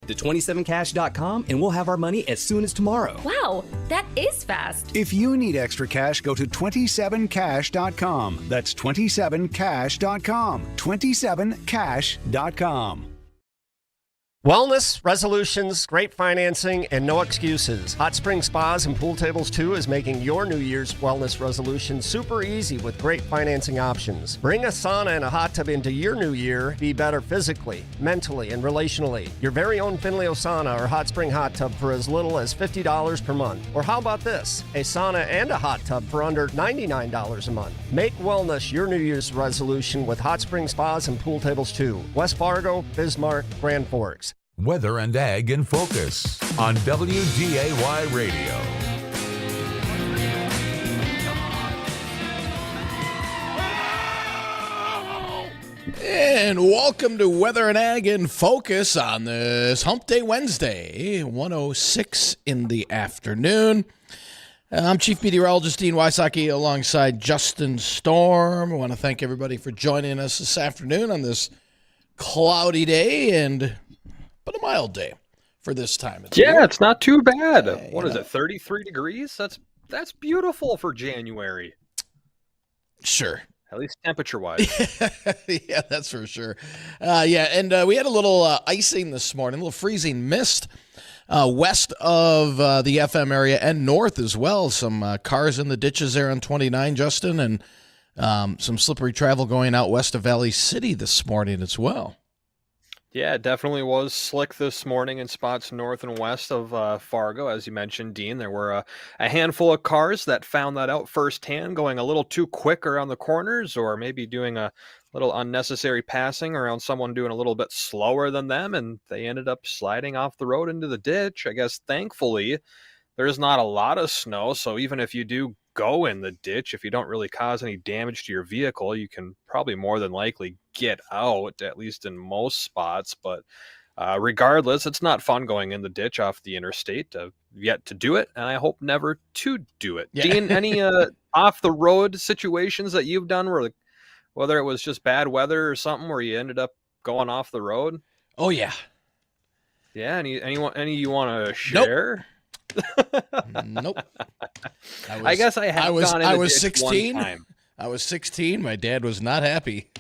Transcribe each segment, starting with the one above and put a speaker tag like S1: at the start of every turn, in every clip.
S1: to 27cash.com and we'll have our money as soon as tomorrow.
S2: Wow, that is fast.
S3: If you need extra cash, go to 27cash.com. That's 27cash.com. 27cash.com.
S4: Wellness, resolutions, great financing, and no excuses. Hot Spring Spas and Pool Tables 2 is making your New Year's wellness resolution super easy with great financing options. Bring a sauna and a hot tub into your new year. Be better physically, mentally, and relationally. Your very own Finleo sauna or hot spring hot tub for as little as $50 per month. Or how about this? A sauna and a hot tub for under $99 a month. Make wellness your New Year's resolution with Hot Spring Spas and Pool Tables 2. West Fargo, Bismarck, Grand Forks.
S5: Weather and Ag in Focus on WDAY Radio.
S6: And welcome to Weather and Ag in Focus on this Hump Day Wednesday, 1:06 in the afternoon. I'm Chief Meteorologist Dean Wysocki alongside Justin Storm. I want to thank everybody for joining us this afternoon on this cloudy day but a mild day for this time.
S7: It's not too bad. What is it, 33 degrees? That's beautiful for January.
S6: Sure.
S7: At least temperature-wise.
S6: Yeah, that's for sure. And we had a little icing this morning, a little freezing mist west of the FM area and north as well. Some cars in the ditches there on 29, Justin, and some slippery travel going out west of Valley City this morning as well.
S7: Yeah, it definitely was slick this morning in spots north and west of Fargo. As you mentioned, Dean, there were a handful of cars that found that out firsthand, going a little too quick around the corners or maybe doing a little unnecessary passing around someone doing a little bit slower than them, and they ended up sliding off the road into the ditch. I guess, thankfully, there's not a lot of snow, so even if you do go in the ditch, if you don't really cause any damage to your vehicle, you can probably more than likely get out, at least in most spots. But regardless, it's not fun going in the ditch off the interstate. I've yet to do it, and I hope never to do it. Yeah. Dean, any off-the-road situations that you've done where, whether it was just bad weather or something, where you ended up going off the road?
S6: Oh, yeah.
S7: Yeah, any you want to share?
S6: Nope. Nope.
S7: I guess I have gone in the ditch
S6: 16.
S7: one time.
S6: I was 16. My dad was not happy.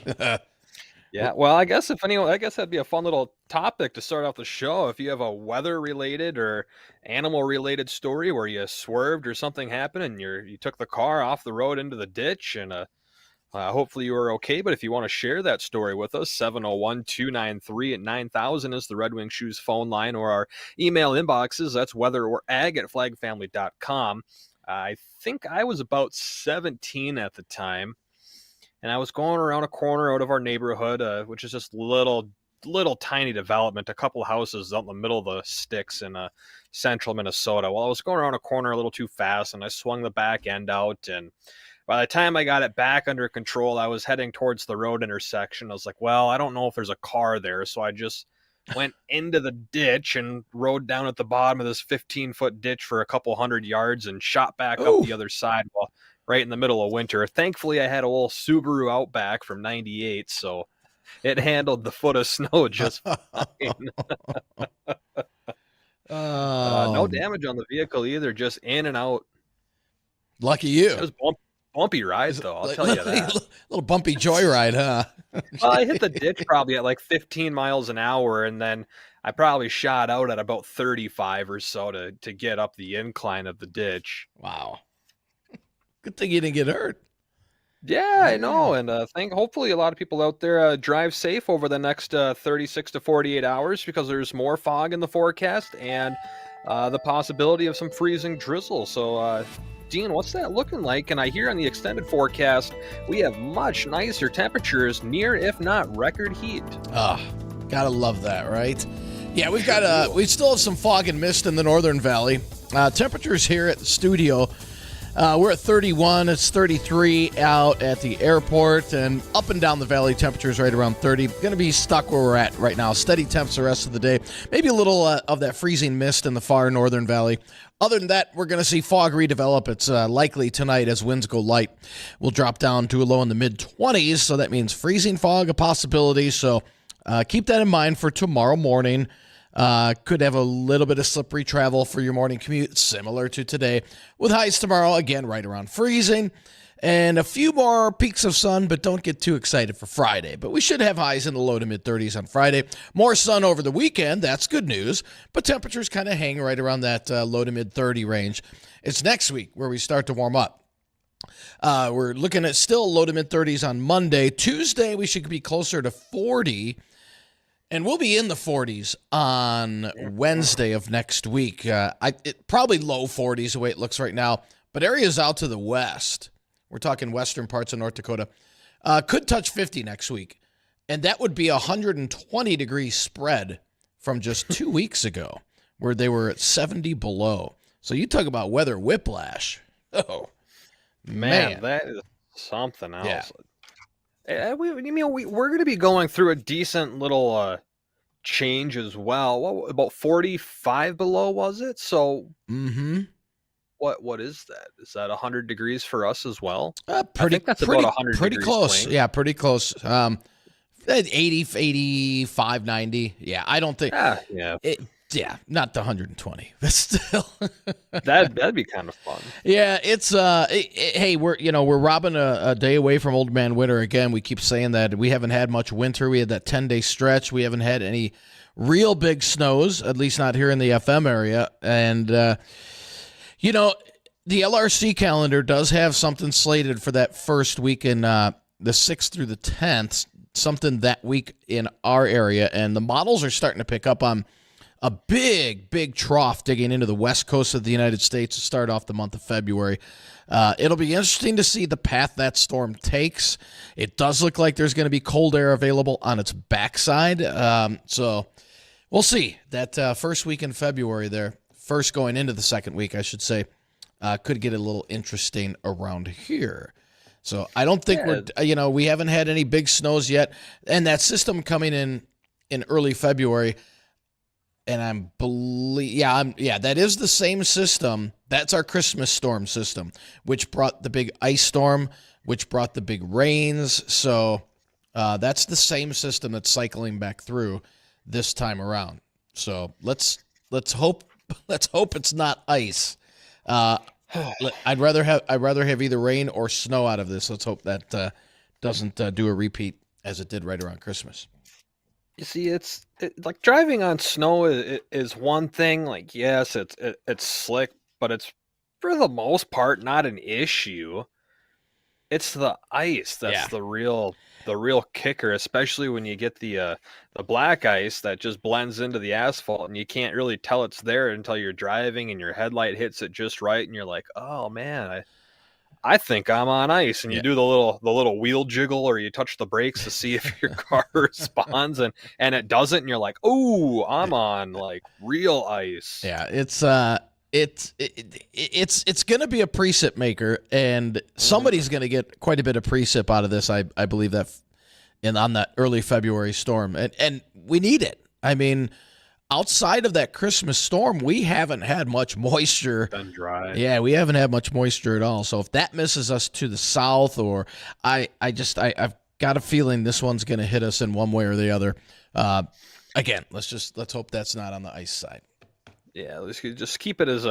S7: Yeah, well, I guess that'd be a fun little topic to start off the show. If you have a weather-related or animal-related story where you swerved or something happened and you took the car off the road into the ditch, and hopefully you were okay. But if you want to share that story with us, 701-293-9000 is the Red Wing Shoes phone line, or our email inboxes. That's weatherorag@flagfamily.com. I think I was about 17 at the time, and I was going around a corner out of our neighborhood, which is just little tiny development, a couple houses out in the middle of the sticks in central Minnesota. Well, I was going around a corner a little too fast, and I swung the back end out, and by the time I got it back under control, I was heading towards the road intersection. I was like, well, I don't know if there's a car there, so I just went into the ditch and rode down at the bottom of this 15-foot ditch for a couple hundred yards and shot back up the other side right in the middle of winter. Thankfully, I had a little Subaru Outback from 98, so it handled the foot of snow just fine. No damage on the vehicle either, just in and out.
S6: Lucky you.
S7: It was bumpy ride, though, I'll tell you that.
S6: Little bumpy joyride, huh?
S7: Well, I hit the ditch probably at like 15 miles an hour, and then I probably shot out at about 35 or so to get up the incline of the ditch.
S6: Wow. Good thing you didn't get hurt.
S7: Yeah, I know, and hopefully a lot of people out there drive safe over the next 36 to 48 hours, because there's more fog in the forecast and the possibility of some freezing drizzle. So, Dean, what's that looking like? And I hear on the extended forecast, we have much nicer temperatures, near if not record heat.
S6: Gotta love that, right? Yeah, we still have some fog and mist in the Northern Valley. Temperatures here at the studio, we're at 31. It's 33 out at the airport, and up and down the valley, temperatures right around 30. Going to be stuck where we're at right now. Steady temps the rest of the day. Maybe a little of that freezing mist in the far Northern Valley. Other than that, we're going to see fog redevelop. It's likely tonight as winds go light. We'll drop down to a low in the mid-20s, so that means freezing fog a possibility. So keep that in mind for tomorrow morning. Could have a little bit of slippery travel for your morning commute, similar to today, with highs tomorrow, again, right around freezing. And a few more peaks of sun, but don't get too excited for Friday. But we should have highs in the low to mid-30s on Friday. More sun over the weekend. That's good news. But temperatures kind of hang right around that low to mid-30 range. It's next week where we start to warm up. We're looking at still low to mid-30s on Monday. Tuesday, we should be closer to 40. And we'll be in the 40s on Wednesday of next week. Probably low 40s the way it looks right now. But areas out to the west, we're talking western parts of North Dakota, could touch 50 next week. And that would be a 120-degree spread from just 2 weeks ago, where they were at 70 below. So you talk about weather whiplash. Oh, man.
S7: That is something else.
S6: Yeah.
S7: We're going to be going through a decent little change as well. About 45 below, was it? So what is that? Is that 100 degrees for us as well? I think that's about 100
S6: pretty
S7: degrees
S6: close.
S7: swing.
S6: Yeah, pretty close. 80, 85, 90. Yeah, I don't think. Not the 120, but still.
S7: That'd be kind of fun.
S6: Yeah, it's hey, we're robbing a day away from Old Man Winter again. We keep saying that we haven't had much winter. We had that 10-day stretch. We haven't had any real big snows, at least not here in the FM area. And the LRC calendar does have something slated for that first week in the 6th through the 10th, something that week in our area. And the models are starting to pick up on a big trough digging into the west coast of the United States to start off the month of February. It'll be interesting to see the path that storm takes. It does look like there's going to be cold air available on its backside. So we'll see. That first week in February there, first going into the second week, I should say, could get a little interesting around here. So I don't think we haven't had any big snows yet. And that system coming in early February, and that is the same system. That's our Christmas storm system, which brought the big ice storm, which brought the big rains. So that's the same system that's cycling back through this time around. So let's hope it's not ice. I'd rather have either rain or snow out of this. Let's hope that doesn't do a repeat as it did right around Christmas.
S7: You see, it's like driving on snow is one thing. Like, yes, it's slick, but it's for the most part not an issue. It's the ice that's the real kicker, especially when you get the black ice that just blends into the asphalt and you can't really tell it's there until you're driving and your headlight hits it just right and you're like, oh man, I think I'm on ice, and you do the little wheel jiggle, or you touch the brakes to see if your car responds, and it doesn't, and you're like, oh, I'm on like real ice.
S6: Yeah, it's going to be a precip maker, and somebody's going to get quite a bit of precip out of this. I believe that, on that early February storm, and we need it. I mean, outside of that Christmas storm, we haven't had much moisture.
S7: It's been dry.
S6: Yeah, we haven't had much moisture at all. So if that misses us to the south, or I've got a feeling this one's going to hit us in one way or the other. Again, let's hope that's not on the ice side.
S7: Yeah, let's just keep it as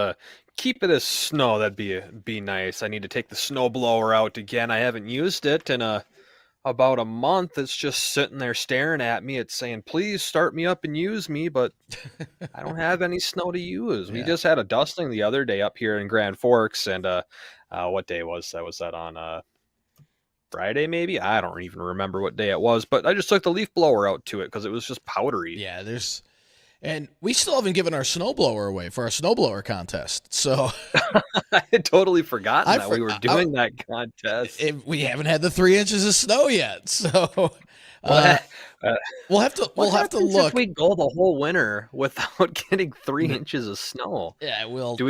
S7: snow. That'd be nice. I need to take the snow blower out again. I haven't used it in about a month. It's just sitting there staring at me. It's saying, please start me up and use me, but I don't have any snow to use. We just had a dusting the other day up here in Grand Forks, and what day was that? Was that on Friday maybe? I don't even remember what day it was, but I just took the leaf blower out to it because it was just powdery.
S6: Yeah, and we still haven't given our snowblower away for our snowblower contest. So
S7: I had totally forgotten that we were doing that contest.
S6: We haven't had the 3 inches of snow yet. So we'll have to look.
S7: If we go the whole winter without getting 3 inches of snow.
S6: Yeah, we'll.
S7: Do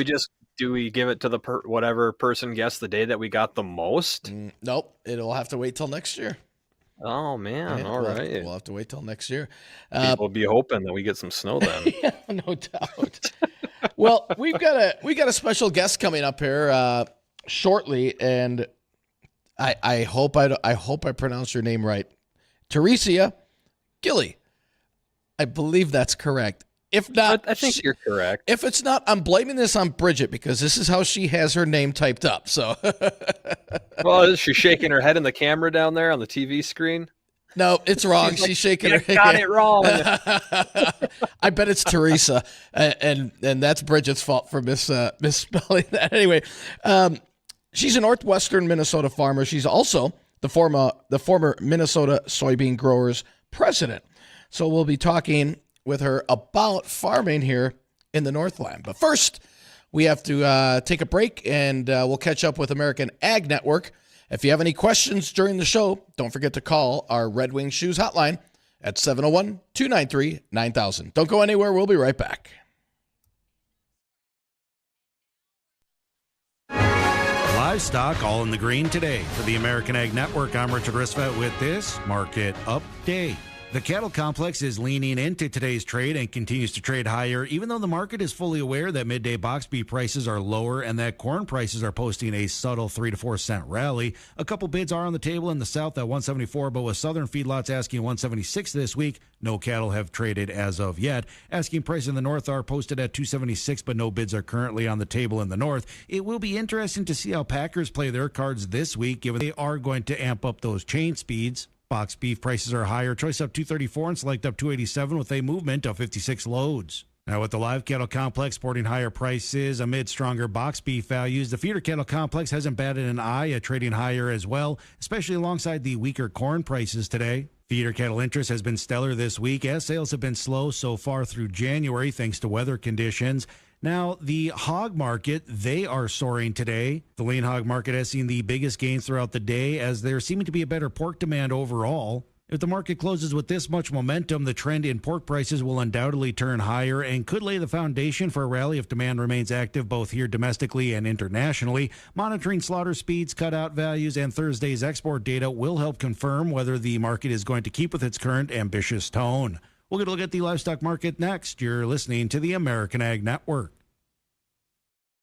S7: we give it to the whatever person guessed the day that we got the most?
S6: Nope. It'll have to wait till next year.
S7: Oh man!
S6: Yeah,
S7: all right,
S6: we'll have to wait till next year.
S7: People be hoping that we get some snow then.
S6: Yeah, no doubt. Well, we got a special guest coming up here shortly, and I hope I pronounce your name right. Theresia Gillie. I believe that's correct. If not,
S7: I think you're correct.
S6: If it's not, I'm blaming this on Bridgette because this is how she has her name typed up. So,
S7: Well, is she shaking her head in the camera down there on the TV screen?
S6: No, it's wrong. She's shaking her head.
S7: Got it wrong.
S6: I bet it's Theresia, and that's Bridgette's fault for misspelling that. Anyway, she's a northwestern Minnesota farmer. She's also the former Minnesota soybean growers president. So we'll be talking with her about farming here in the Northland. But first, we have to take a break, and we'll catch up with American Ag Network. If you have any questions during the show, don't forget to call our Red Wing Shoes hotline at 701-293-9000. Don't go anywhere. We'll be right back.
S8: Livestock all in the green today. For the American Ag Network, I'm Richard Risvet with this Market Update. The cattle complex is leaning into today's trade and continues to trade higher, even though the market is fully aware that midday box beef prices are lower and that corn prices are posting a subtle 3 to 4 cent rally. A couple bids are on the table in the south at 174, but with southern feedlots asking 176 this week, no cattle have traded as of yet. Asking prices in the north are posted at 276, but no bids are currently on the table in the north. It will be interesting to see how packers play their cards this week, given they are going to amp up those chain speeds. Box beef prices are higher. Choice up 234 and select up 287 with a movement of 56 loads. Now, with the live cattle complex sporting higher prices amid stronger box beef values, the feeder cattle complex hasn't batted an eye at trading higher as well, especially alongside the weaker corn prices today. Feeder cattle interest has been stellar this week as sales have been slow so far through January thanks to weather conditions. Now, the hog market, they are soaring today. The lean hog market has seen the biggest gains throughout the day as there seeming to be a better pork demand overall. If the market closes with this much momentum, the trend in pork prices will undoubtedly turn higher and could lay the foundation for a rally if demand remains active both here domestically and internationally. Monitoring slaughter speeds, cutout values, and Thursday's export data will help confirm whether the market is going to keep with its current ambitious tone. We'll get a look at the livestock market next. You're listening to the American Ag Network.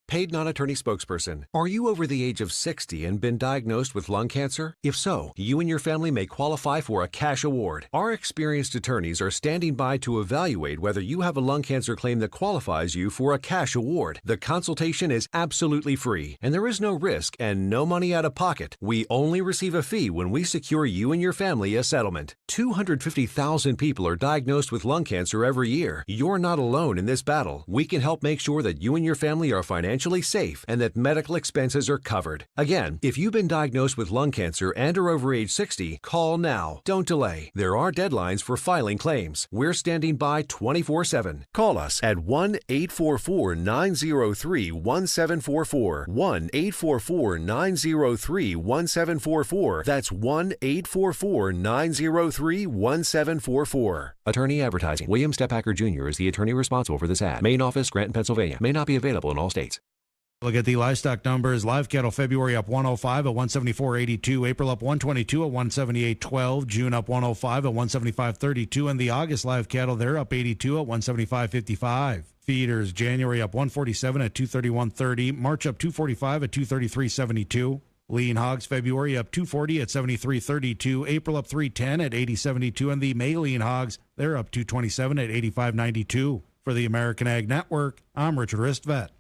S9: Paid non-attorney spokesperson. Are you over the age of 60 and been diagnosed with lung cancer? If so, you and your family may qualify for a cash award. Our experienced attorneys are standing by to evaluate whether you have a lung cancer claim that qualifies you for a cash award. The consultation is absolutely free, and there is no risk and no money out of pocket. We only receive a fee when we secure you and your family a settlement. 250,000 people are diagnosed with lung cancer every year. You're not alone in this battle. We can help make sure that you and your family are financially safe and that medical expenses are covered. Again, if you've been diagnosed with lung cancer and are over age 60, call now. Don't delay. There are deadlines for filing claims. We're standing by 24/7. Call us at 1-844-903-1744. 1-844-903-1744. That's 1-844-903-1744. Attorney advertising. William Steppacker Jr. is the attorney responsible for this ad. Main office, Scranton, Pennsylvania. May not be available in all states.
S8: Look at the livestock numbers. Live cattle February up 105 at 174.82. April up 122 at 178.12. June up 105 at 175.32. And the August live cattle, they're up 82 at 175.55. Feeders January up 147 at 231.30. March up 245 at 233.72. Lean hogs February up 240 at 73.32. April up 310 at 80.72. And the May lean hogs, they're up 227 at 85.92. For the American Ag Network, I'm Richard Ristvet.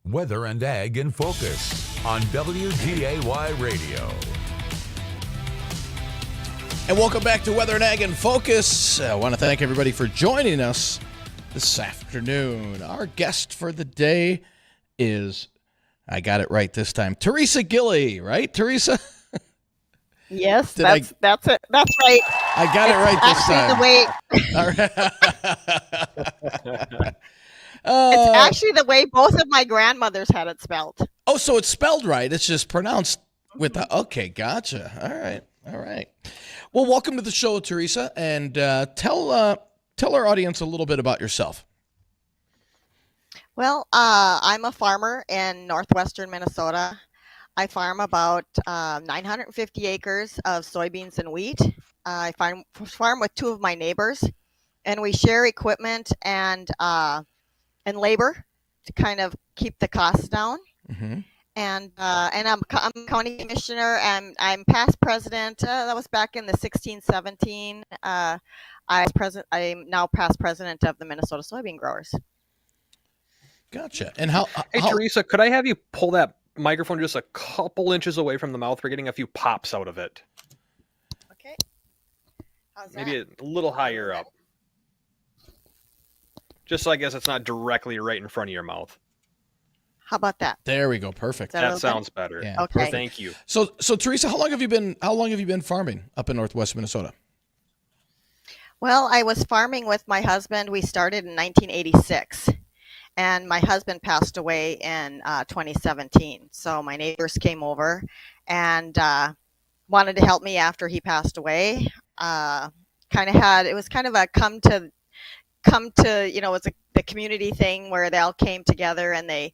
S5: Weather and Ag in Focus on WDAY Radio.
S6: And welcome back to Weather and Ag in Focus. I want to thank everybody for joining us this afternoon. Our guest for the day is, I got it right this time, Theresia Gillie, right, Theresia?
S10: Yes, that's it. That's right.
S6: I got it right this time.
S10: The way. It's actually the way both of my grandmothers had it spelled.
S6: Oh, so it's spelled right. It's just pronounced with the, okay, gotcha. All right. Well, welcome to the show, Theresia, and tell our audience a little bit about yourself.
S10: Well, I'm a farmer in northwestern Minnesota. I farm about 950 acres of soybeans and wheat. I farm with two of my neighbors, and we share equipment and labor to kind of keep the costs down. Mm-hmm. and I'm county commissioner, and I'm past president. That was back in the 16-17. I'm now past president of the Minnesota Soybean Growers.
S6: Gotcha. And how?
S7: Hey, Theresia, could I have you pull that microphone just a couple inches away from the mouth? We're getting a few pops out of it.
S10: Okay. How's
S7: Maybe
S10: that?
S7: a little higher up. Just so I guess it's not directly right in front of your mouth.
S10: How about that?
S6: There we go. Perfect.
S7: That sounds better.
S6: Yeah,
S10: okay.
S6: perfect.
S7: Thank you.
S6: So Theresia, how long have you been farming up in Northwest Minnesota?
S10: Well, I was farming with my husband. We started in 1986, and my husband passed away in 2017. So my neighbors came over and wanted to help me after he passed away. It was kind of a come to it's the community thing where they all came together and they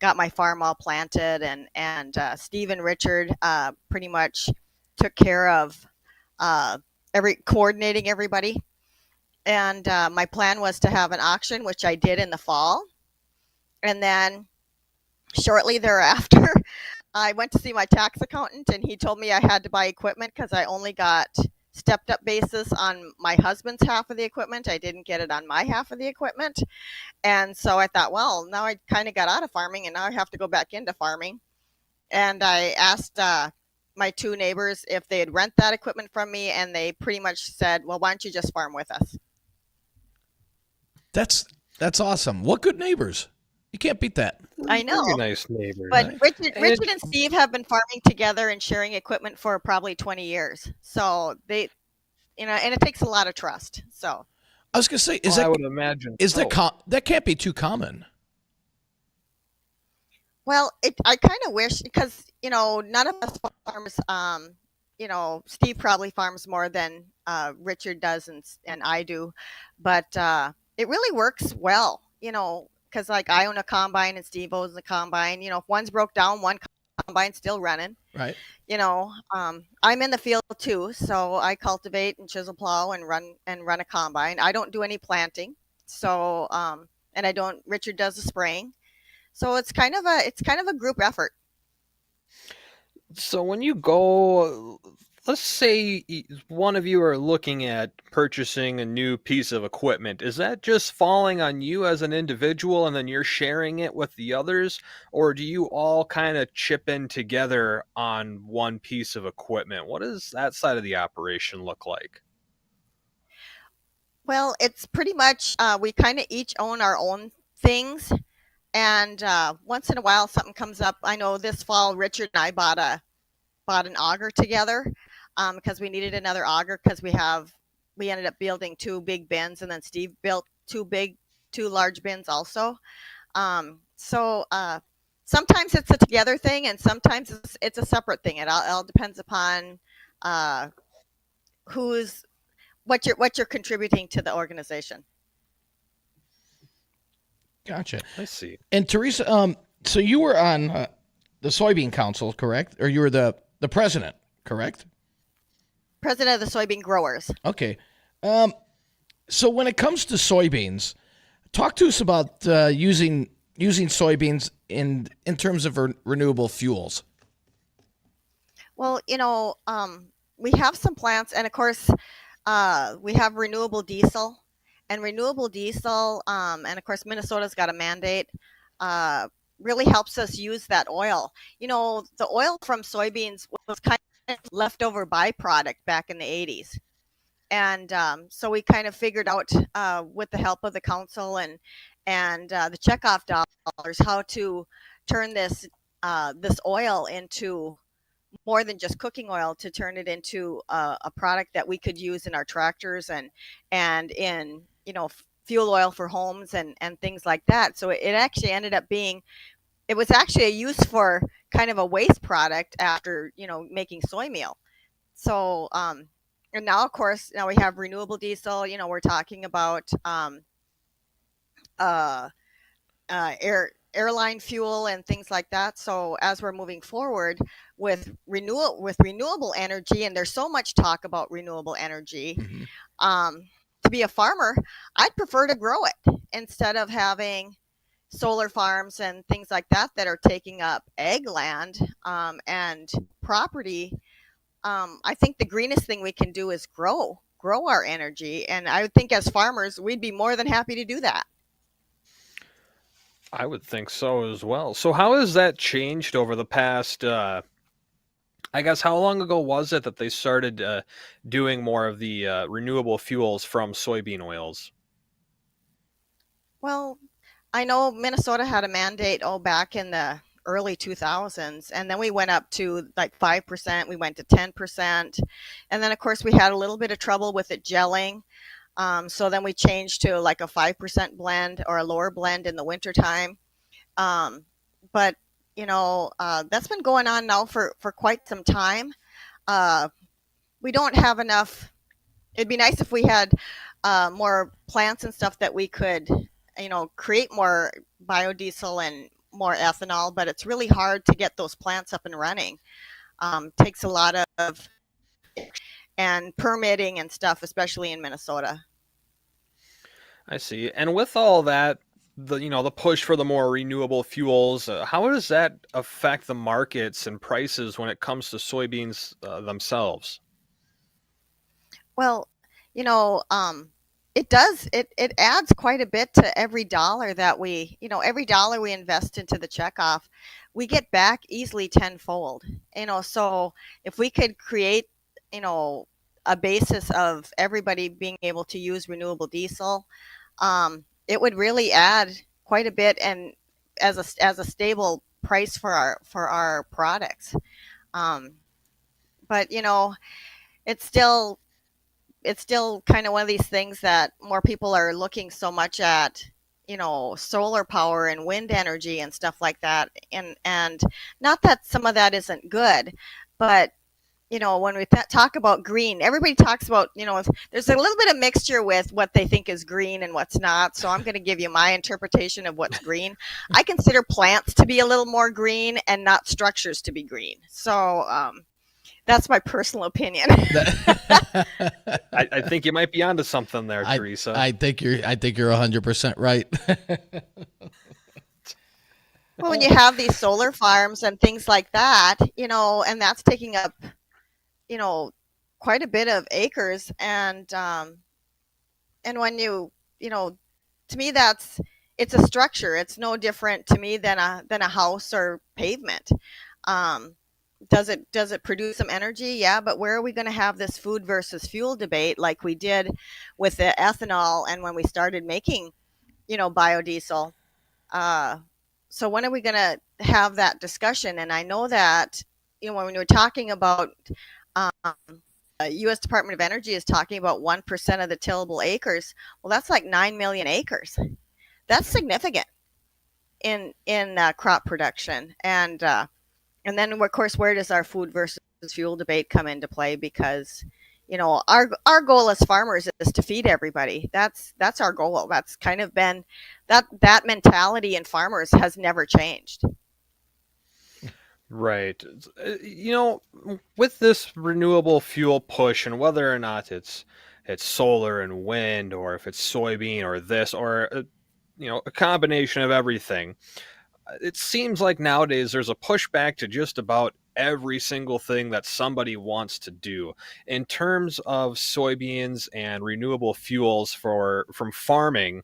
S10: got my farm all planted, and Steve and Richard pretty much took care of coordinating everybody. And my plan was to have an auction, which I did in the fall. And then shortly thereafter, I went to see my tax accountant, and he told me I had to buy equipment because I only got stepped up basis on my husband's half of the equipment. I didn't get it on my half of the equipment. And so I thought, well, now I kind of got out of farming and now I have to go back into farming. And I asked my two neighbors if they'd rent that equipment from me, and they pretty much said, well, why don't you just farm with us?
S6: That's awesome. What good neighbors. You can't beat that.
S10: I know.
S7: Very nice neighbors.
S10: But Richard and Steve have been farming together and sharing equipment for probably 20 years. So they, and it takes a lot of trust. So
S6: I was going to say,
S7: I would imagine.
S6: That can't be too common.
S10: Well, I kind of wish, because, none of us farms, Steve probably farms more than Richard does and I do, but it really works well, because like I own a combine and Steve owns a combine. If one's broke down, one combine's still running.
S6: Right.
S10: I'm in the field too, so I cultivate and chisel plow and run a combine. I don't do any planting, so and Richard does the spraying. So it's kind of a group effort.
S7: So when you go, let's say one of you are looking at purchasing a new piece of equipment, is that just falling on you as an individual and then you're sharing it with the others? Or do you all kind of chip in together on one piece of equipment? What does that side of the operation look like?
S10: Well, it's pretty much we kind of each own our own things. And once in a while, something comes up. I know this fall, Richard and I bought an auger together because we needed another auger because we ended up building two big bins, and then Steve built two large bins also. So sometimes it's a together thing, and sometimes it's a separate thing. It all depends upon what you're contributing to the organization.
S6: Gotcha.
S7: I see.
S6: And Theresia, so you were on the Soybean Council, correct? Or you were the president, correct?
S10: President of the Soybean Growers.
S6: Okay. So when it comes to soybeans, talk to us about using soybeans in terms of renewable fuels.
S10: Well, we have some plants, and of course, we have renewable diesel. And renewable diesel, and of course, Minnesota's got a mandate, really helps us use that oil. The oil from soybeans was kind of leftover byproduct back in the 80s. And so we kind of figured out with the help of the council and the checkoff dollars how to turn this oil into more than just cooking oil, to turn it into a product that we could use in our tractors and in fuel oil for homes and things like that. So it actually ended up it was actually a use for kind of a waste product after, making soy meal. So, and now, of course, we have renewable diesel. We're talking about airline fuel and things like that. So as we're moving forward with renewable energy, and there's so much talk about renewable energy, to be a farmer, I'd prefer to grow it instead of having solar farms and things like that that are taking up ag land and property. I think the greenest thing we can do is grow our energy, and I would think as farmers we'd be more than happy to do that.
S7: I would think so as well. So how has that changed over the past I guess how long ago was it that they started doing more of the renewable fuels from soybean oils?
S10: Well, I know Minnesota had a mandate back in the early 2000s, and then we went up to like 5%, we went to 10%, and then of course we had a little bit of trouble with it gelling. So then we changed to like a 5% blend or a lower blend in the wintertime. But that's been going on now for quite some time. We don't have enough. It'd be nice if we had more plants and stuff that we could, create more biodiesel and more ethanol, but it's really hard to get those plants up and running. Takes a lot of and permitting and stuff, especially in Minnesota.
S7: I see. And with all that, the push for the more renewable fuels, how does that affect the markets and prices when it comes to soybeans themselves?
S10: Well, it does. It adds quite a bit to every dollar that every dollar we invest into the checkoff, we get back easily tenfold. So if we could create, a basis of everybody being able to use renewable diesel, it would really add quite a bit, and as a stable price for our products. But it's still kind of one of these things that more people are looking so much at, solar power and wind energy and stuff like that. And not that some of that isn't good, but when we talk about green, everybody talks about, there's a little bit of mixture with what they think is green and what's not. So I'm going to give you my interpretation of what's green. I consider plants to be a little more green and not structures to be green. So that's my personal opinion.
S7: I think you might be onto something there, Teresa.
S6: I think you're 100% right.
S10: Well, when you have these solar farms and things like that, and that's taking up, quite a bit of acres, and when to me it's a structure. It's no different to me than a house or pavement. Does it produce some energy? Yeah, but where are we going to have this food versus fuel debate like we did with the ethanol and when we started making, biodiesel? So when are we going to have that discussion? And I know that, when you're talking about U.S. Department of Energy is talking about 1% of the tillable acres. Well, that's like 9 million acres. That's significant in crop production. And then, of course, where does our food versus fuel debate come into play? Because, our goal as farmers is to feed everybody. That's our goal. That's kind of been that mentality in farmers has never changed.
S7: Right. With this renewable fuel push, and whether or not it's solar and wind, or if it's soybean or this, or a combination of everything, it seems like nowadays there's a pushback to just about every single thing that somebody wants to do in terms of soybeans and renewable fuels from farming.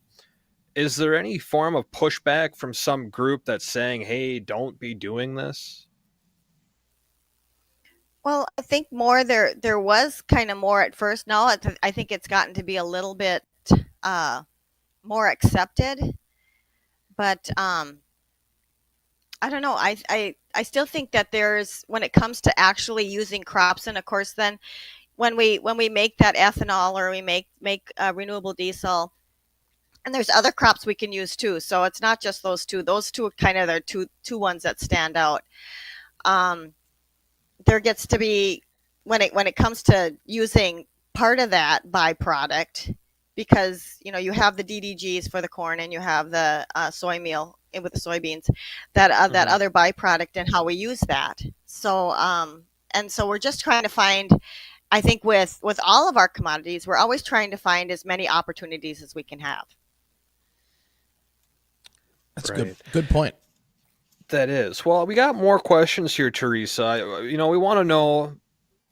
S7: Is there any form of pushback from some group that's saying, hey, don't be doing this?
S10: Well, I think more there was kind of more at first. Now I think it's gotten to be a little bit more accepted, but I don't know. I still think that there's, when it comes to actually using crops, and of course then when we make that ethanol, or we make renewable diesel, and there's other crops we can use too. So it's not just those two. Those two are kind of the two ones that stand out. There gets to be, when it comes to using part of that byproduct, because you have the DDGs for the corn, and you have the soy meal with the soybeans, that other byproduct, and how we use that. So so we're just trying to find, I think with all of our commodities, we're always trying to find as many opportunities as we can have.
S6: That's good point.
S7: That is. Well, we got more questions here, Teresa. We want to know,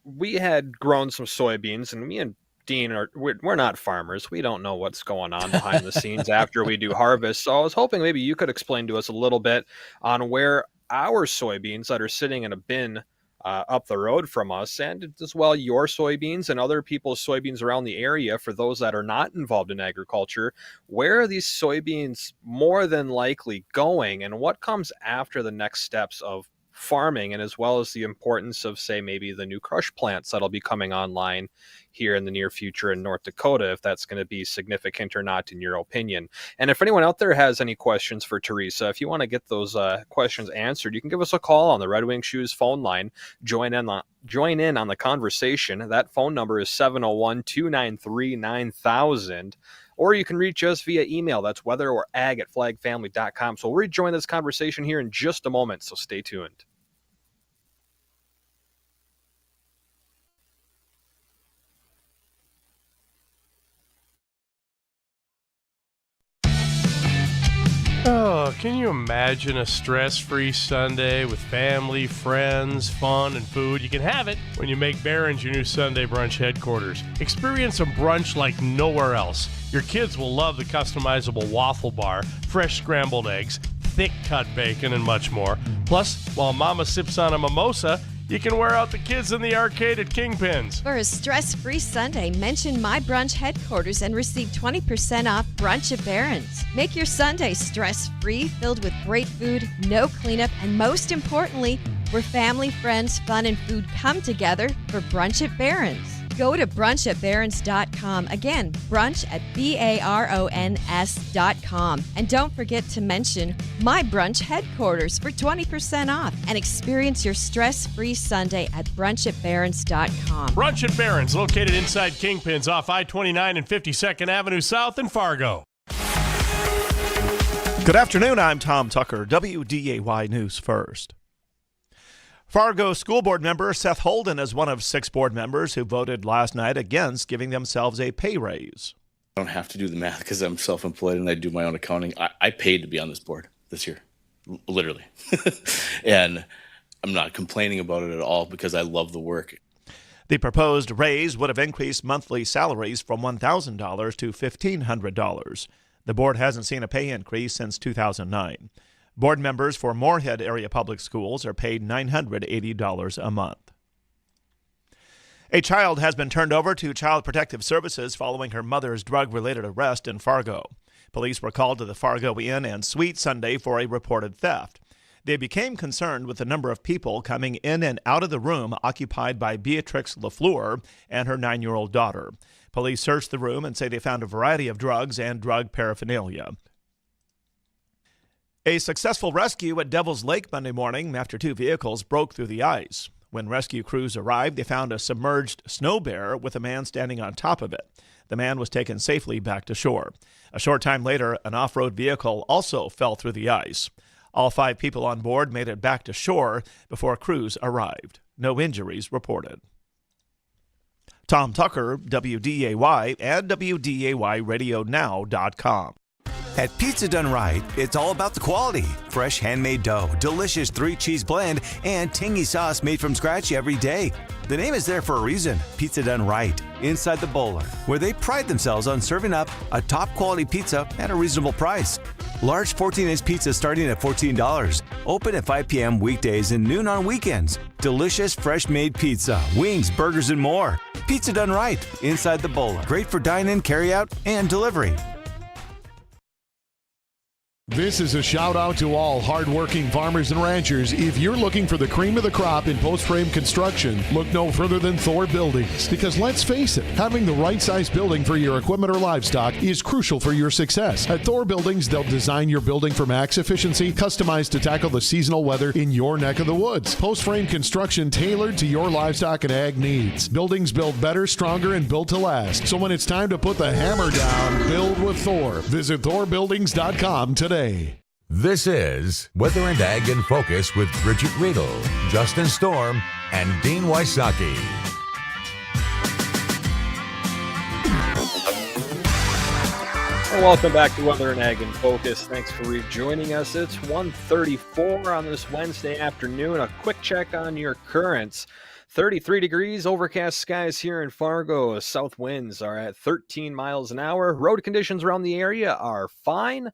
S7: we had grown some soybeans, and me and Dean we're not farmers. We don't know what's going on behind the scenes after we do harvest. So I was hoping maybe you could explain to us a little bit on where our soybeans that are sitting in a bin up the road from us, and as well your soybeans and other people's soybeans around the area, for those that are not involved in agriculture, where are these soybeans more than likely going, and what comes after the next steps of farming, and as well as the importance of, say, maybe the new crush plants that'll be coming online here in the near future in North Dakota, if that's going to be significant or not in your opinion. And if anyone out there has any questions for Teresa, if you want to get those questions answered, you can give us a call on the Red Wing Shoes phone line. Join in on the conversation. That phone number is 701-293-9000. Or you can reach us via email. That's weatherorag@flagfamily.com. So we'll rejoin this conversation here in just a moment, so stay tuned.
S11: Oh, can you imagine a stress-free Sunday with family, friends, fun, and food? You can have it when you make Barron's your new Sunday brunch headquarters. Experience a brunch like nowhere else. Your kids will love the customizable waffle bar, fresh scrambled eggs, thick cut bacon, and much more. Plus, while Mama sips on a mimosa, you can wear out the kids in the arcade at Kingpins.
S12: For a stress-free Sunday, mention My Brunch Headquarters and receive 20% off brunch at Barron's. Make your Sunday stress-free, filled with great food, no cleanup, and most importantly, where family, friends, fun, and food come together for brunch at Barron's. Go to brunchatbarons.com. Again, brunch at BARONS.com. And don't forget to mention My Brunch Headquarters for 20% off and experience your stress-free Sunday at brunchatbarons.com.
S11: Brunch at Barron's, located inside Kingpins off I-29 and 52nd Avenue South in Fargo.
S13: Good afternoon, I'm Tom Tucker, WDAY News First. Fargo School Board member Seth Holden is one of 6 board members who voted last night against giving themselves a pay raise.
S14: I don't have to do the math because I'm self-employed and I do my own accounting. I paid to be on this board this year, literally. And I'm not complaining about it at all because I love the work.
S13: The proposed raise would have increased monthly salaries from $1,000 to $1,500. The board hasn't seen a pay increase since 2009. Board members for Moorhead Area Public Schools are paid $980 a month. A child has been turned over to Child Protective Services following her mother's drug-related arrest in Fargo. Police were called to the Fargo Inn and Suite Sunday for a reported theft. They became concerned with the number of people coming in and out of the room occupied by Beatrix LaFleur and her 9-year-old daughter. Police searched the room and say they found a variety of drugs and drug paraphernalia. A successful rescue at Devil's Lake Monday morning after 2 vehicles broke through the ice. When rescue crews arrived, they found a submerged snow bear with a man standing on top of it. The man was taken safely back to shore. A short time later, an off-road vehicle also fell through the ice. All 5 people on board made it back to shore before crews arrived. No injuries reported. Tom Tucker, WDAY, and WDAYRadioNow.com.
S15: At Pizza Done Right, it's all about the quality. Fresh handmade dough, delicious 3-cheese blend, and tangy sauce made from scratch every day. The name is there for a reason. Pizza Done Right, inside the Bowler, where they pride themselves on serving up a top quality pizza at a reasonable price. Large 14-inch pizza starting at $14. Open at 5 p.m. weekdays and noon on weekends. Delicious, fresh-made pizza, wings, burgers, and more. Pizza Done Right, inside the Bowler. Great for dine-in, carry-out, and delivery.
S16: This is a shout out to all hardworking farmers and ranchers. If you're looking for the cream of the crop in post-frame construction, look no further than Thor Buildings. Because let's face it, having the right size building for your equipment or livestock is crucial for your success. At Thor Buildings, they'll design your building for max efficiency, customized to tackle the seasonal weather in your neck of the woods. Post-frame construction tailored to your livestock and ag needs. Buildings built better, stronger, and built to last. So when it's time to put the hammer down, build with Thor. Visit ThorBuildings.com today.
S5: This is Weather and Ag in Focus with Bridgette Readel, Justin Storm, and Dean Wysocki.
S7: Welcome back to Weather and Ag in Focus. Thanks for rejoining us. It's 1:34 on this Wednesday afternoon. A quick check on your currents. 33 degrees, overcast skies here in Fargo. South winds are at 13 miles an hour. Road conditions around the area are fine,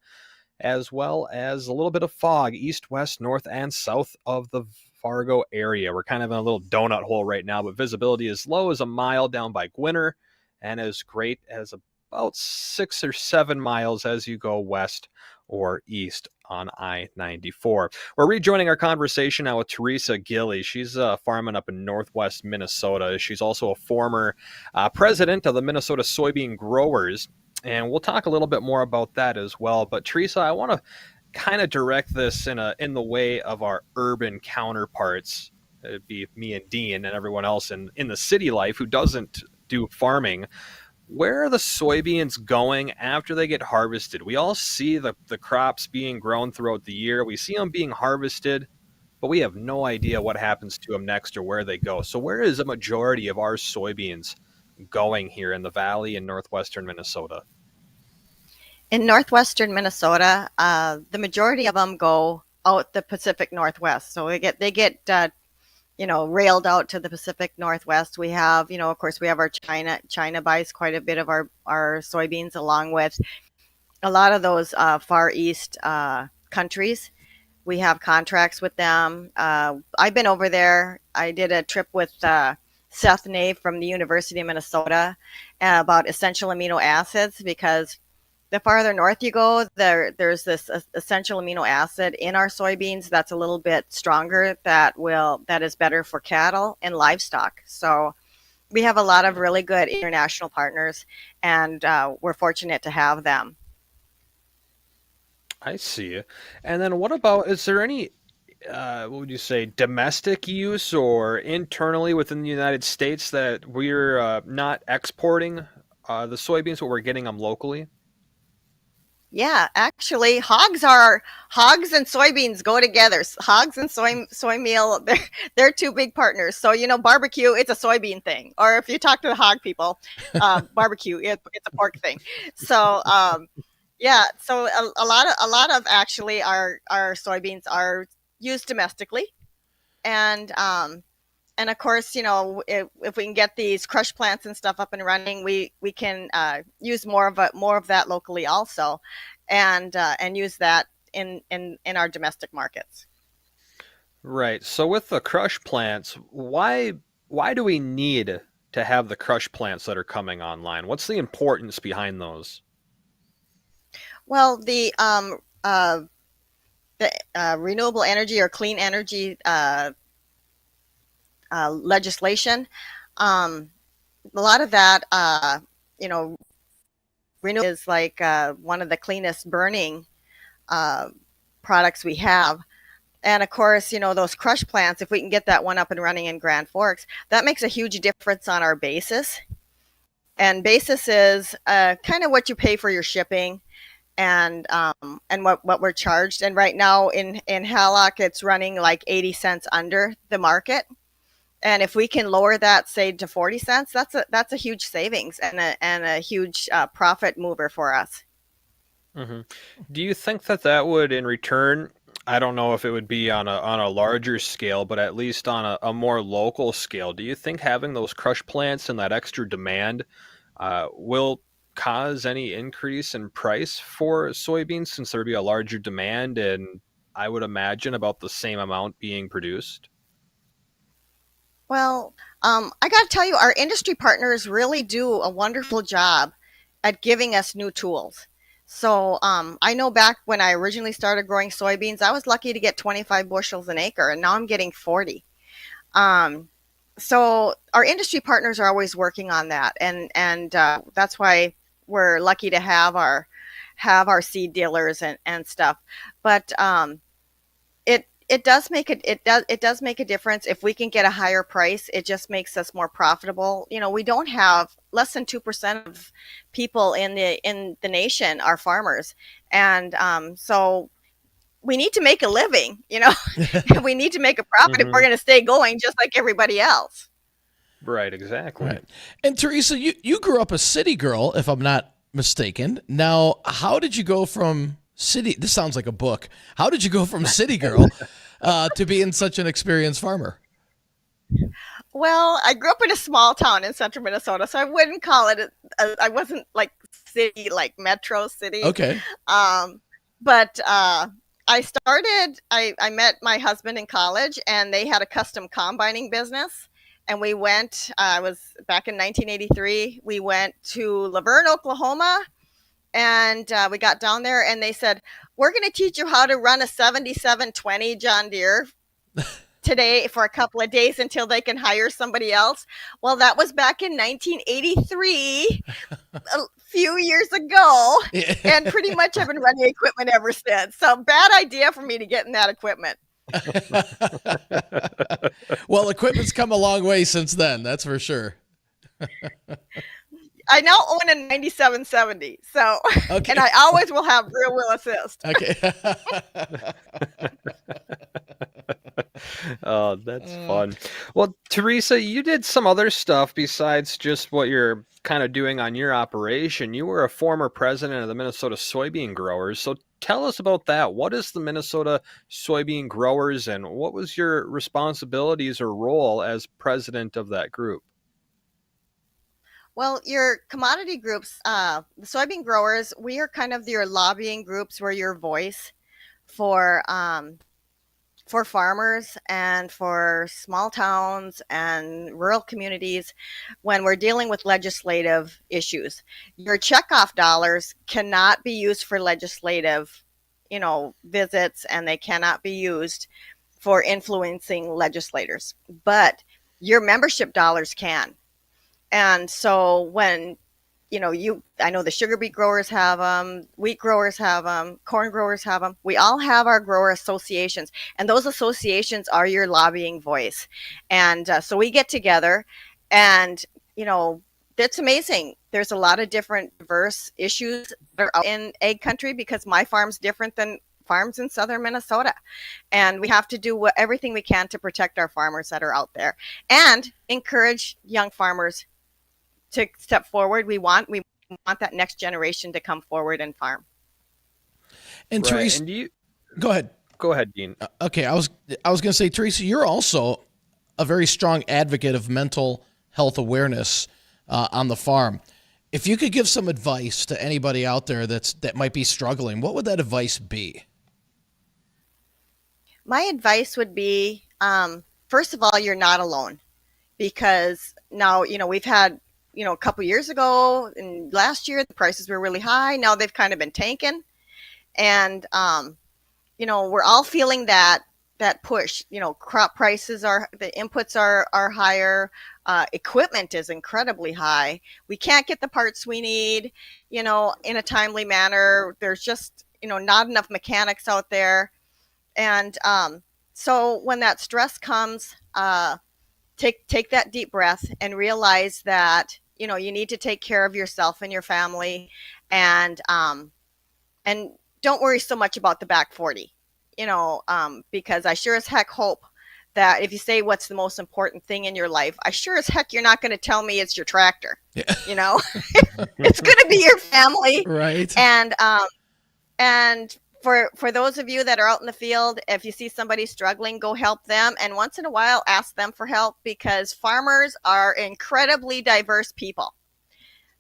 S7: as well as a little bit of fog east, west, north, and south of the Fargo area. We're kind of in a little donut hole right now, but visibility is low as a mile down by Gwinner and as great as about 6 or 7 miles as you go west or east on I-94. We're rejoining our conversation now with Theresia Gillie. She's farming up in northwest Minnesota. She's also a former president of the Minnesota Soybean Growers, and we'll talk a little bit more about that as well. But Theresia, I want to kind of direct this in the way of our urban counterparts. It'd be me and Dean and everyone else in the city life who doesn't do farming. Where are the soybeans going after they get harvested? We all see the crops being grown throughout the year. We see them being harvested, but we have no idea what happens to them next or where they go. So where is the majority of our soybeans going here in the valley in northwestern Minnesota?
S10: In northwestern Minnesota, the majority of them go out the Pacific Northwest. So they get railed out to the Pacific Northwest. We have, of course, we have our China buys quite a bit of our soybeans, along with a lot of those Far East countries. We have contracts with them. I've been over there. I did a trip with Seth Nave from the University of Minnesota about essential amino acids, because the farther north you go, there's this essential amino acid in our soybeans that's a little bit stronger, that is better for cattle and livestock. So we have a lot of really good international partners, and we're fortunate to have them.
S7: I see. And then what about, is there any, what would you say, domestic use or internally within the United States that we're not exporting the soybeans, but we're getting them locally?
S10: Yeah, actually, hogs and soybeans go together. Hogs and soy meal, they're two big partners. So, barbecue, it's a soybean thing. Or if you talk to the hog people, barbecue, it's a pork thing. So, so a lot of actually our soybeans are used domestically, and of course, if we can get these crush plants and stuff up and running, we can use more of that locally also, and use that in our domestic markets.
S7: Right. So with the crush plants, why do we need to have the crush plants that are coming online? What's the importance behind those?
S10: Well, the renewable energy or clean energy legislation, a lot of that, renewable is like one of the cleanest burning products we have. And of course, those crush plants, if we can get that one up and running in Grand Forks, that makes a huge difference on our basis. And basis is kind of what you pay for your shipping and what we're charged. And right now in Hallock, it's running like 80 cents under the market. And if we can lower that, say, to 40 cents, that's a huge savings and a huge profit mover for us.
S7: Mm-hmm. Do you think that would, in return, I don't know if it would be on a larger scale, but at least on a more local scale, do you think having those crush plants and that extra demand will cause any increase in price for soybeans, since there'd be a larger demand and I would imagine about the same amount being produced?
S10: Well, I got to tell you, our industry partners really do a wonderful job at giving us new tools. So I know back when I originally started growing soybeans, I was lucky to get 25 bushels an acre, and now I'm getting 40. So our industry partners are always working on that, and that's why we're lucky to have our seed dealers and stuff. But it does make a difference. If we can get a higher price, it just makes us more profitable. We don't have less than 2% of people in the nation are farmers, and so we need to make a living. We need to make a profit if we're going to stay going, just like everybody else.
S7: Right, exactly.
S6: Right. And Theresia, you grew up a city girl, if I'm not mistaken. Now, how did you go from city? This sounds like a book. How did you go from city girl to being such an experienced farmer?
S10: Well, I grew up in a small town in central Minnesota, so I wouldn't call it. I wasn't like city, like metro city.
S6: Okay.
S10: But I met my husband in college, and they had a custom combining business. And we went, I was back in 1983, we went to Laverne, Oklahoma, and we got down there, and they said, we're going to teach you how to run a 7720 John Deere today for a couple of days until they can hire somebody else. Well, that was back in 1983, a few years ago, and pretty much I've been running equipment ever since. So bad idea for me to get in that equipment.
S6: Well, equipment's come a long way since then, that's for sure.
S10: I now own a 9770, so okay. And I always will have rear wheel assist.
S6: Okay.
S7: Oh, that's fun. Well, Theresia, you did some other stuff besides just what you're kind of doing on your operation. You were a former president of the Minnesota Soybean Growers. So tell us about that. What is the Minnesota Soybean Growers, and what was your responsibilities or role as president of that group?
S10: Well, your commodity groups, the soybean growers, we are kind of your lobbying groups. We're your voice for farmers and for small towns and rural communities when we're dealing with legislative issues. Your checkoff dollars cannot be used for legislative, visits, and they cannot be used for influencing legislators. But your membership dollars can. And so when, I know the sugar beet growers have them, wheat growers have them, corn growers have them. We all have our grower associations, and those associations are your lobbying voice. And so we get together, and, it's amazing. There's a lot of different diverse issues that are out in egg country because my farm's different than farms in southern Minnesota. And we have to do everything we can to protect our farmers that are out there and encourage young farmers to step forward. We want that next generation to come forward and farm.
S6: And
S7: Right.
S6: Theresia,
S7: And
S6: go ahead.
S7: Go ahead, Dean.
S6: Okay, I was going to say, Theresia, you're also a very strong advocate of mental health awareness on the farm. If you could give some advice to anybody out there that might be struggling, what would that advice be?
S10: My advice would be, first of all, you're not alone, because now, we've had, a couple years ago and last year, the prices were really high. Now they've kind of been tanking. And, we're all feeling that push. Crop prices the inputs are higher. Equipment is incredibly high. We can't get the parts we need, in a timely manner. There's just, not enough mechanics out there. And so when that stress comes, take that deep breath and realize that, you need to take care of yourself and your family, and don't worry so much about the back 40, because I sure as heck hope that if you say what's the most important thing in your life, I sure as heck you're not going to tell me it's your tractor. Yeah. It's going to be your family.
S6: Right.
S10: And for those of you that are out in the field, if you see somebody struggling, go help them. And once in a while, ask them for help, because farmers are incredibly diverse people.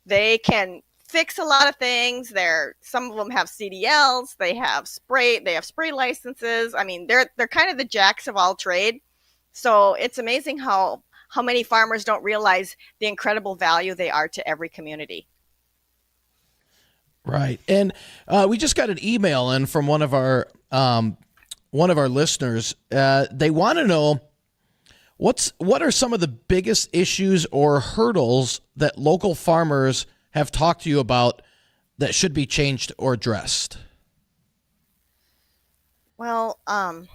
S10: They can fix a lot of things. Some of them have CDLs. They have spray licenses. I mean, they're kind of the jacks of all trade. So it's amazing how many farmers don't realize the incredible value they are to every community.
S6: Right. And we just got an email in from one of our listeners. They want to know what are some of the biggest issues or hurdles that local farmers have talked to you about that should be changed or addressed?
S10: Well, I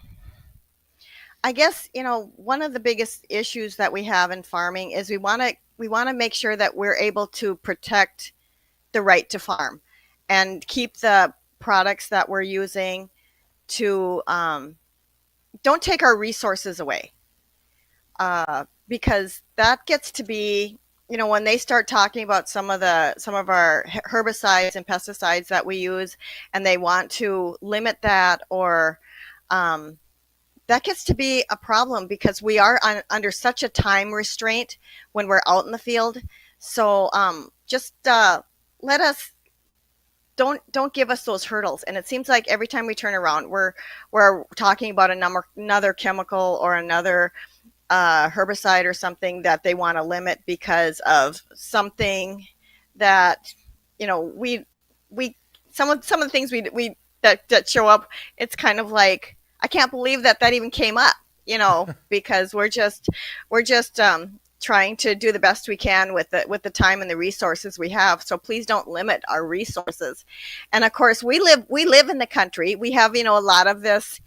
S10: guess, one of the biggest issues that we have in farming is we want to make sure that we're able to protect the right to farm and keep the products that we're using to don't take our resources away, because that gets to be when they start talking about some of our herbicides and pesticides that we use, and they want to limit that, or that gets to be a problem because we are under such a time restraint when we're out in the field. So just let us don't give us those hurdles. And it seems like every time we turn around, we're talking about another chemical or another herbicide or something that they want to limit because of something that we some of the things we that show up. It's kind of like, I can't believe that even came up, because we're just trying to do the best we can with the time and the resources we have. So please don't limit our resources. And of course, we live in the country. We have, a lot of this.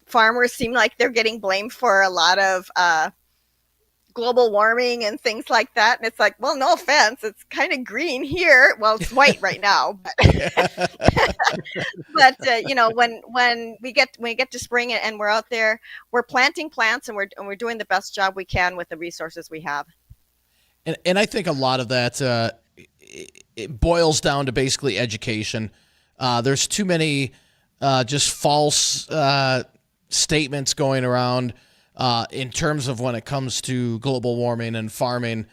S10: Farmers seem like they're getting blamed for a lot of global warming and things like that. And it's like, well, no offense, it's kind of green here. Well, it's white right now. But when we get to spring and we're out there, we're planting plants and we're doing the best job we can with the resources we have.
S6: And I think a lot of that it boils down to basically education. There's too many just false statements going around in terms of when it comes to global warming and farming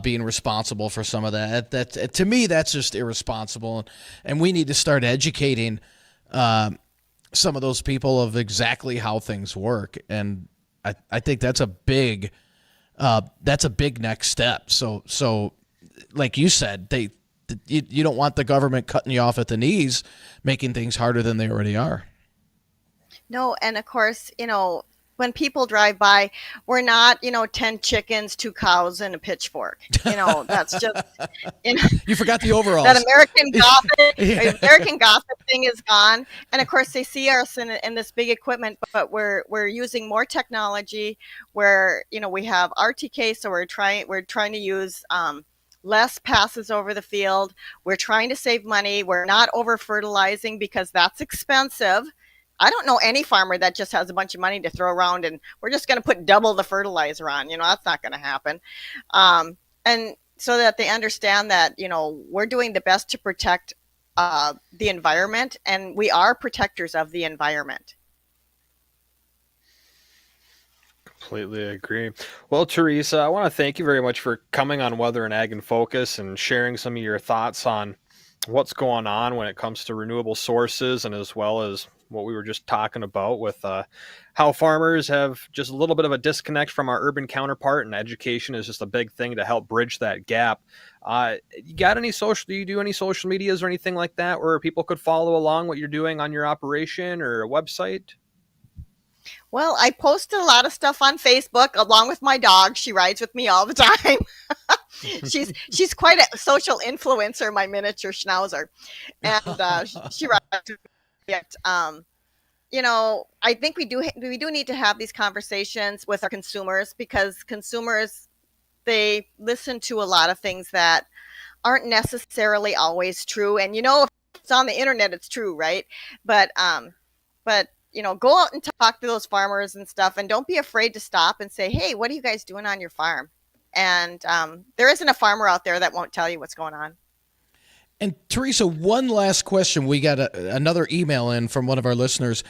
S6: being responsible for some of that. That to me, that's just irresponsible, and we need to start educating some of those people of exactly how things work. And I think that's a big next step. So like you said, you don't want the government cutting you off at the knees, making things harder than they already are.
S10: No, and of course, when people drive by, we're not, 10 chickens, 2 cows, and a pitchfork. That's just,
S6: You forgot the overalls.
S10: That American gossip thing is gone. And of course, they see us in this big equipment, but we're using more technology. Where we have RTK, so we're trying to use less passes over the field. We're trying to save money. We're not over fertilizing because that's expensive. I don't know any farmer that just has a bunch of money to throw around and we're just going to put double the fertilizer on. That's not going to happen. And so that they understand that, we're doing the best to protect the environment, and we are protectors of the environment.
S7: Completely agree. Well, Theresia, I want to thank you very much for coming on Weather and Ag in Focus and sharing some of your thoughts on what's going on when it comes to renewable sources, and as well as what we were just talking about with how farmers have just a little bit of a disconnect from our urban counterpart, and education is just a big thing to help bridge that gap. Do you do any social medias or anything like that where people could follow along what you're doing on your operation or a website?
S10: Well, I post a lot of stuff on Facebook along with my dog. She rides with me all the time. She's quite a social influencer, my miniature schnauzer, and she rides with me. I think we do need to have these conversations with our consumers, because consumers, they listen to a lot of things that aren't necessarily always true. And if it's on the internet, it's true, right? But go out and talk to those farmers and stuff, and don't be afraid to stop and say, hey, what are you guys doing on your farm? And there isn't a farmer out there that won't tell you what's going on.
S6: And Theresia, one last question. We got another email in from one of our listeners.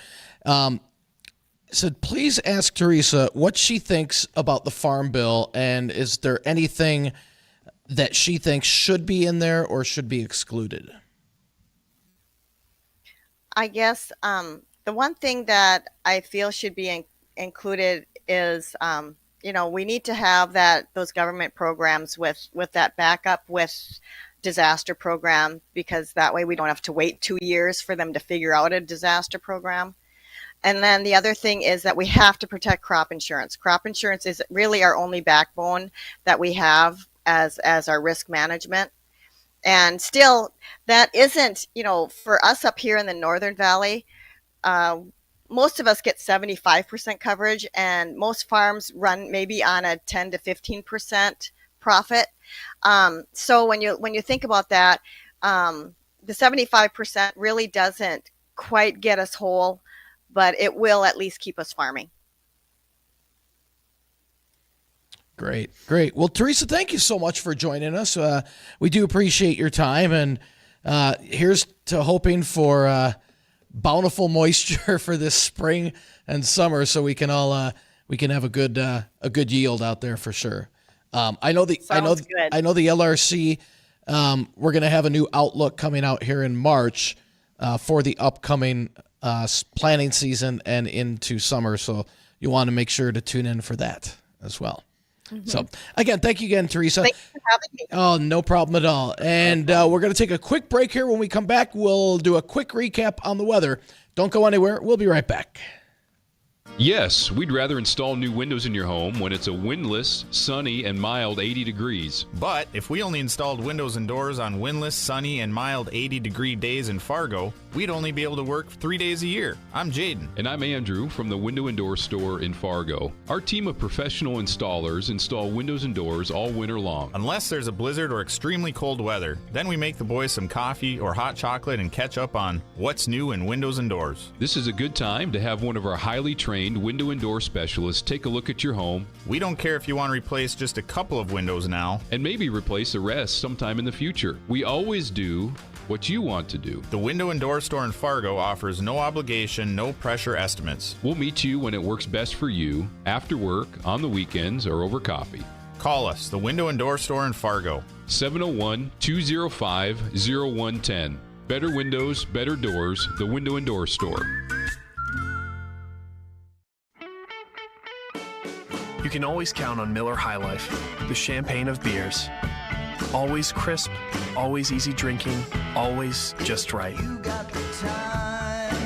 S6: Said, please ask Theresia what she thinks about the Farm Bill, and is there anything that she thinks should be in there or should be excluded?
S10: I guess the one thing that I feel should be included is, we need to have those government programs with that backup with disaster program, because that way we don't have to wait 2 years for them to figure out a disaster program. And then the other thing is that we have to protect crop insurance. Crop insurance is really our only backbone that we have as our risk management. And still, that isn't, for us up here in the Northern Valley, most of us get 75% coverage, and most farms run maybe on a 10 to 15% profit. So when you think about that, the 75% really doesn't quite get us whole, but it will at least keep us farming.
S6: Great. Well, Theresia, thank you so much for joining us. We do appreciate your time, and here's to hoping for bountiful moisture for this spring and summer, so we can all have a good yield out there for sure. I know the LRC. We're going to have a new outlook coming out here in March for the upcoming planting season and into summer. So you want to make sure to tune in for that as well. Mm-hmm. So again, thank you again, Theresia.
S10: Thanks for having me.
S6: Oh, no problem at all. And we're going to take a quick break here. When we come back, we'll do a quick recap on the weather. Don't go anywhere. We'll be right back.
S17: Yes, we'd rather install new windows in your home when it's a windless, sunny, and mild 80 degrees.
S18: But if we only installed windows and doors on windless, sunny, and mild 80-degree days in Fargo, we'd only be able to work 3 days a year. I'm Jaden.
S17: And I'm Andrew from the Window and Door Store in Fargo. Our team of professional installers install windows and doors all winter long.
S18: Unless there's a blizzard or extremely cold weather, then we make the boys some coffee or hot chocolate and catch up on what's new in windows and doors.
S17: This is a good time to have one of our highly trained window and door specialists take a look at your home.
S18: We don't care if you want to replace just a couple of windows now.
S17: And maybe replace the rest sometime in the future. We always do what you want to do.
S18: The Window and Door Store in Fargo offers no obligation, no pressure estimates.
S17: We'll meet you when it works best for you, after work, on the weekends, or over coffee.
S18: Call us, the Window and Door Store in Fargo.
S17: 701-205-0110. Better windows, better doors, the Window and Door Store.
S19: You can always count on Miller High Life, the champagne of beers. Always crisp, always easy drinking, always just right.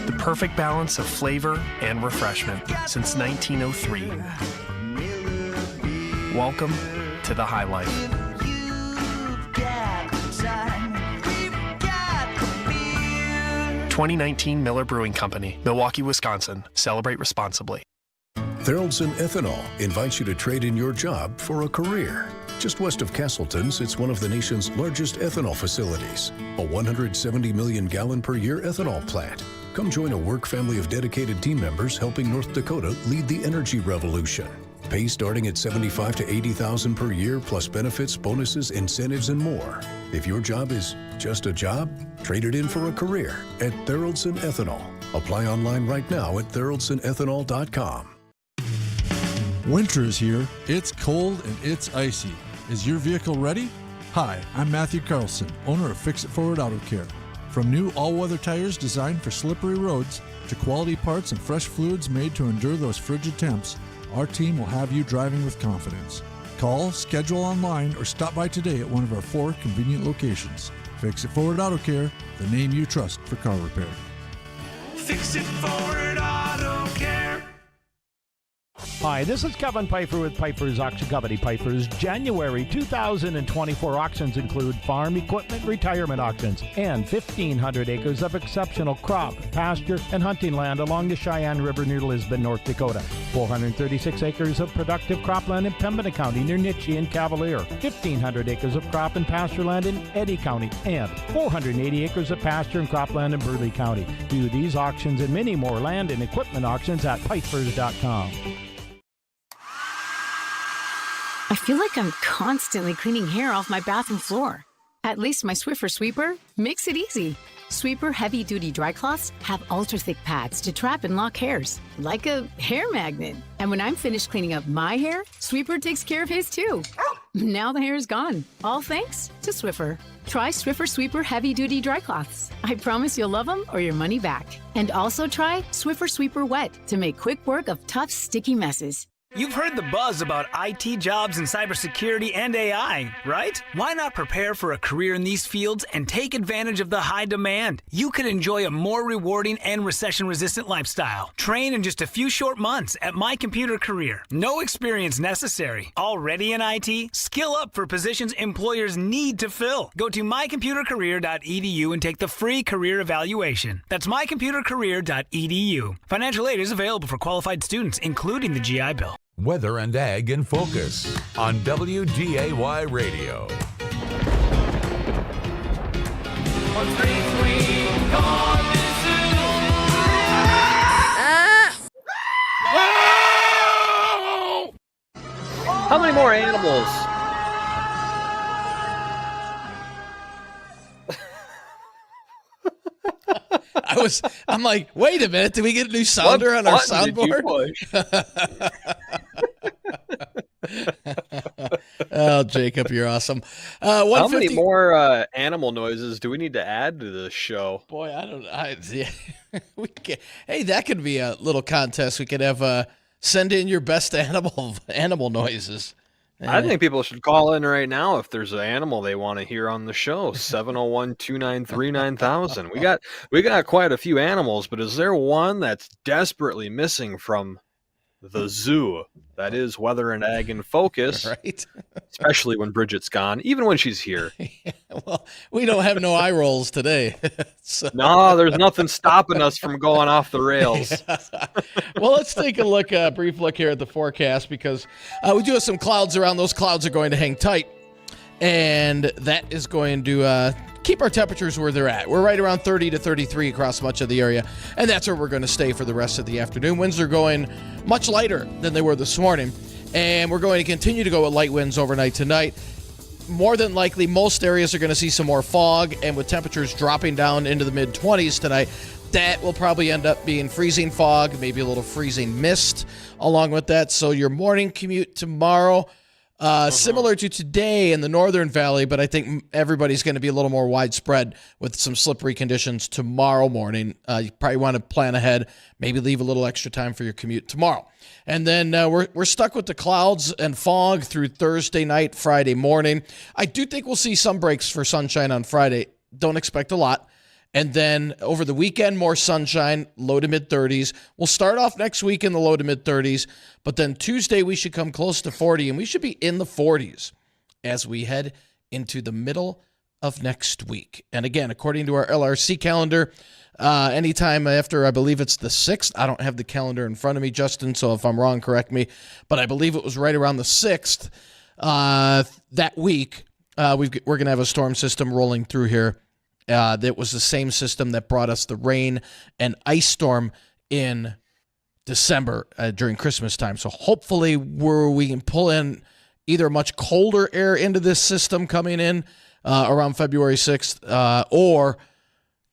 S19: The perfect balance of flavor and refreshment since 1903. Welcome to the High Life. '19 Miller Brewing Company, Milwaukee, Wisconsin. Celebrate responsibly.
S20: Thereldson Ethanol invites you to trade in your job for a career. Just west of Castleton sits one of the nation's largest ethanol facilities, a 170 million gallon per year ethanol plant. Come join a work family of dedicated team members helping North Dakota lead the energy revolution. Pay starting at $75,000 to $80,000 per year, plus benefits, bonuses, incentives, and more. If your job is just a job, trade it in for a career at Thereldson Ethanol. Apply online right now at ThereldSonEthanol.com.
S21: Winter is here. It's cold and it's icy. Is your vehicle ready? Hi, I'm Matthew Carlson, owner of Fix It Forward Auto Care. From new all-weather tires designed for slippery roads to quality parts and fresh fluids made to endure those frigid temps, our team will have you driving with confidence. Call, schedule online, or stop by today at one of our 4 convenient locations. Fix It Forward Auto Care, the name you trust for car repair.
S22: Fix It Forward Auto Care.
S23: Hi, this is Kevin Pfeiffer with Pfeiffer's Auction Company. Pfeiffer's January 2024 auctions include farm equipment retirement auctions and 1,500 acres of exceptional crop, pasture, and hunting land along the Cheyenne River near Lisbon, North Dakota. 436 acres of productive cropland in Pembina County near Nitchie and Cavalier. 1,500 acres of crop and pasture land in Eddy County. And 480 acres of pasture and cropland in Burleigh County. View these auctions and many more land and equipment auctions at Pfeiffer's.com.
S2: I feel like I'm constantly cleaning hair off my bathroom floor. At least my Swiffer Sweeper makes it easy. Sweeper heavy-duty dry cloths have ultra-thick pads to trap and lock hairs, like a hair magnet. And when I'm finished cleaning up my hair, Sweeper takes care of his too. Now the hair is gone, all thanks to Swiffer. Try Swiffer Sweeper heavy-duty dry cloths. I promise you'll love them or your money back. And also try Swiffer Sweeper Wet to make quick work of tough, sticky messes.
S24: You've heard the buzz about IT jobs in cybersecurity and AI, right? Why not prepare for a career in these fields and take advantage of the high demand? You could enjoy a more rewarding and recession-resistant lifestyle. Train in just a few short months at My Computer Career. No experience necessary. Already in IT? Skill up for positions employers need to fill. Go to mycomputercareer.edu and take the free career evaluation. That's mycomputercareer.edu. Financial aid is available for qualified students, including the GI Bill.
S5: Weather and Ag in Focus on WDAY Radio.
S25: How many
S7: more animals.
S6: I'm like, wait a minute, did we get a new sounder on our soundboard? Oh, Jacob, you're awesome.
S7: How many more animal noises do we need to add to this show?
S6: Boy, we can, hey, that could be a little contest. We could have send in your best animal noises.
S7: I think people should call in right now if there's an animal they want to hear on the show. 701-293-9000. We got quite a few animals, but is there one that's desperately missing from the zoo? That is Weather and Ag in Focus,
S6: right?
S7: Especially when Bridgette's gone, even when she's here.
S6: Well, we don't have no eye rolls today. So.
S7: No, there's nothing stopping us from going off the rails.
S6: Well, let's take a brief look here at the forecast because we do have some clouds around. Those clouds are going to hang tight, and that is going to keep our temperatures where they're at. We're right around 30 to 33 across much of the area, and that's where we're going to stay for the rest of the afternoon. Winds are going much lighter than they were this morning, and we're going to continue to go with light winds overnight tonight. More than likely, most areas are going to see some more fog, and with temperatures dropping down into the mid-20s tonight, that will probably end up being freezing fog, maybe a little freezing mist along with that. So your morning commute tomorrow, similar to today in the Northern Valley, but I think everybody's going to be a little more widespread with some slippery conditions tomorrow morning. You probably want to plan ahead, maybe leave a little extra time for your commute tomorrow. And then we're stuck with the clouds and fog through Thursday night, Friday morning. I do think we'll see some breaks for sunshine on Friday. Don't expect a lot. And then over the weekend, more sunshine, low to mid-30s. We'll start off next week in the low to mid-30s, but then Tuesday we should come close to 40, and we should be in the 40s as we head into the middle of next week. And again, according to our LRC calendar, anytime after, I believe it's the 6th. I don't have the calendar in front of me, Justin, so if I'm wrong, correct me. But I believe it was right around the 6th that week. We're going to have a storm system rolling through here. That was the same system that brought us the rain and ice storm in December during Christmas time. So hopefully we can pull in either much colder air into this system coming in around February 6th or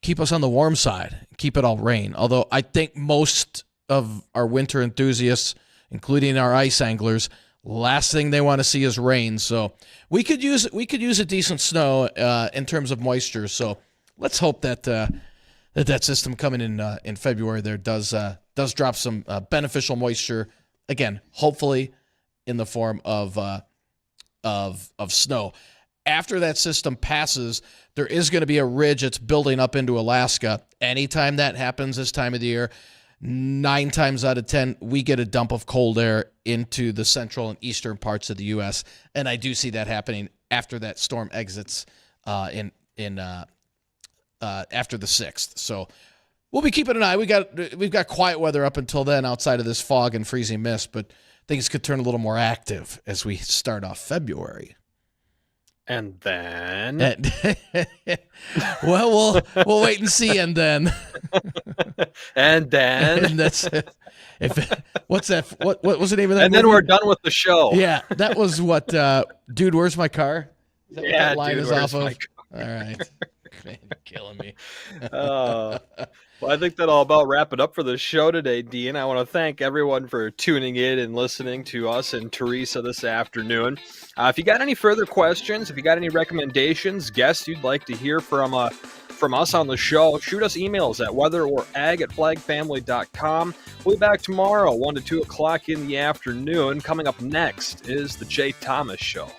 S6: keep us on the warm side, keep it all rain. Although I think most of our winter enthusiasts, including our ice anglers, last thing they want to see is rain. So we could use a decent snow in terms of moisture. So let's hope that that system coming in February there does drop some beneficial moisture again. Hopefully in the form of snow. After that system passes, there is going to be a ridge that's building up into Alaska. Anytime that happens this time of the year, 9 times out of 10, we get a dump of cold air into the central and eastern parts of the U.S., and I do see that happening after that storm exits after the 6th. So we'll be keeping an eye. We've got quiet weather up until then outside of this fog and freezing mist, but things could turn a little more active as we start off February.
S7: And then,
S6: well, we'll wait and see. And then,
S7: and
S6: that's what's that? What was the name of that?
S7: And
S6: movie?
S7: then we're done with the show.
S6: Yeah, that was what. Dude, where's my car? Is that what that line
S7: dude,
S6: is off of?
S7: my
S6: All right, man, killing me.
S7: Well, I think that'll about wrap it up for the show today, Dean. I want to thank everyone for tuning in and listening to us and Theresia this afternoon. If you got any further questions, if you got any recommendations, guests you'd like to hear from us on the show, shoot us emails at weatherorag@flagfamily.com. We'll be back tomorrow, 1 to 2 o'clock in the afternoon. Coming up next is the Jay Thomas Show.